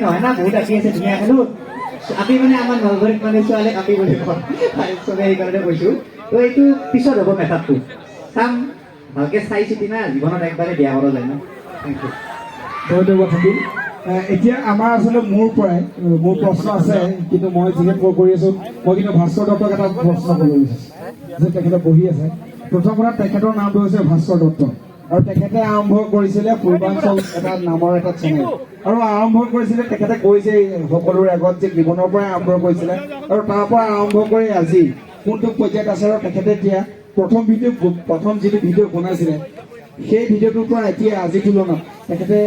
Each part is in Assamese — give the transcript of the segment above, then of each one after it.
নহয় না বহুত আপি আছে ধুনীয়া খেলো আপি মানে আমাৰ নলবাৰীত মানে ছোৱালীক আপি বুলি কয় চবে সেইকাৰণে কৈছোঁ তো এইটো পিছত হ'ব মেকআপটো চাম ভালকৈ চাই চিতি না জীৱনত একবাৰে বিয়া কৰা যায় না থেংক ইউ বহুত বহুত থাকিল এতিয়া আমাৰ আচলতে মোৰ প্ৰশ্ন আছে কিন্তু মই যিহেতু কৰি আছোঁ মই কিন্তু ভাস্কৰ দত্তক এটা প্ৰশ্ন কৰিব বিচাৰিছোঁ যে তেখেতে বহি আছে প্ৰথম কথা তেখেতৰ নামটো হৈছে ভাস্কৰ দত্ত আৰু তেখেতে আৰম্ভ কৰিছিলে পূৰ্বাঞ্চল এটা নামৰ এটা চেনেল আৰু আৰম্ভ কৰিছিলে তেখেতে কৈছে সকলোৰে আগত যে জীৱনৰ পৰাই আৰম্ভ কৰিছিলে আৰু তাৰ পৰা আৰম্ভ কৰি আজি কোনটো পৰ্যায়ত আছে আৰু তেখেতে এতিয়া প্ৰথম যিটো ভিডিঅ' বনাইছিলে সেই ভিডিঅ'টোৰ পৰা এতিয়া আজি তুলনাত তেখেতে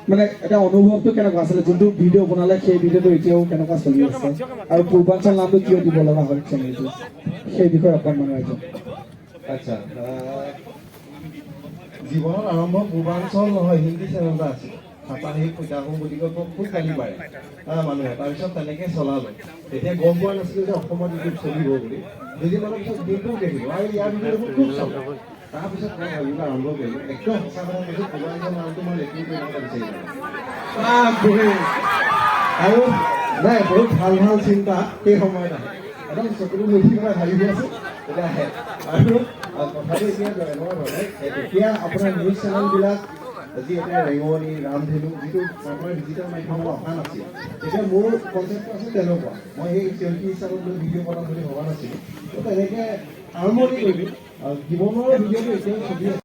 মানে এটা অনুভৱটো কেনেকুৱা আছিলে যোনটো ভিডিঅ' বনালে সেই ভিডিঅ'টো এতিয়াও কেনেকুৱা চলি আছে আৰু পূৰ্বাঞ্চল নামটো কিয় দিব লগা হ'ল চেনেলটো সেই বিষয়ে অকণমান ৰাইজক আচ্ছা জীৱনত আৰম্ভ পূৰ্বাঞ্চল নহয় হিন্দী চেনেল এটা আছিল সাপ্তাহিক সূতাহোঁ বুলি কৈ খুব গালি পাৰে মানুহে তাৰপিছত তেনেকৈ চলালোঁ তেতিয়া গম পোৱা নাছিলোঁ যে অসমত ইউটিউব চলিব বুলি দুদিনমানৰ পিছত দিনটোও দেখিলোঁ আৰু ইয়াৰ ভিডিঅ'বোৰ খুব চলে তাৰপিছত মই ভাবিবলৈ আৰম্ভ কৰিলোঁ একদম সঁচা কথা কৈছোঁ পূৰ্বাঞ্চল নামটো মই লেখিং কৰিব বিচাৰি আৰু নাই বহুত ভাল ভাল চিন্তা সেই সময়ত আহে একদম চকুটো মুঠি পেলাই ভাবি আছোঁ তেতিয়া আহে আৰু কথাটো এতিয়া এনেকুৱা ধৰণে এতিয়া আপোনাৰ নিউজ চেনেলবিলাক যি এতিয়া ৰেঙনি ৰামধেনু যিটো আপোনাৰ ডিজিটেল মাধ্যমত অহা নাছিল তেতিয়া মোৰ কনচেপ্টটো আছিল তেনেকুৱা মই সেই চেল্ফি হিচাপত লৈ ভিডিঅ' বনাম বুলি ভবা নাছিলোঁ তো তেনেকৈ আৰম্ভণি কৰিলোঁ জীৱনৰ ভিডিঅ'টো এতিয়াও চলি আছে